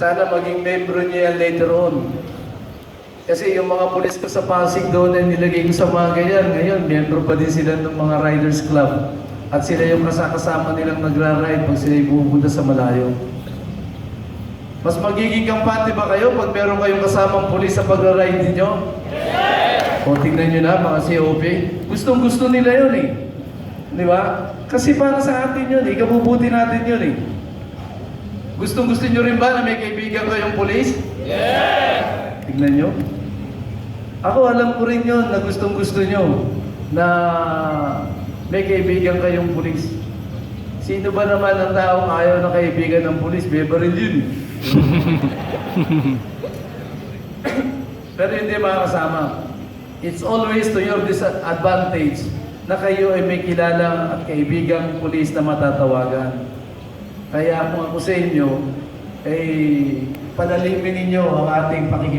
Sana maging membro niya yan later on. Kasi yung mga pulis ko sa Pasig doon na nilagay ko sa mga ganyan, ngayon, membro pa din sila ng mga Riders Club. At sila yung kasama nilang nagra-ride pag sila yung pupunta sa malayo. Mas magiging kampante ba kayo pag meron kayong kasamang pulis sa pagra-ride ninyo? Yes! O tingnan nyo na mga COP. Gustong-gusto nila yun eh. Di ba? Kasi para sa atin yun eh. Ikabubuti natin yun eh. Gustong-gusto nyo rin ba na may kaibigan kayong pulis? Yes! Tingnan nyo. Ako alam ko rin yun na gustong-gusto nyo na may kaibigan kayong pulis. Sino ba naman ang taong ayaw na kaibigan ng pulis? Bebaril yun. Pero hindi makakasama. It's always to your disadvantage na kayo ay may kilalang at kaibigang pulis na matatawagan. Kaya kung ako sa inyo, ay panalimin ninyo ang ating pakikipagtulungan.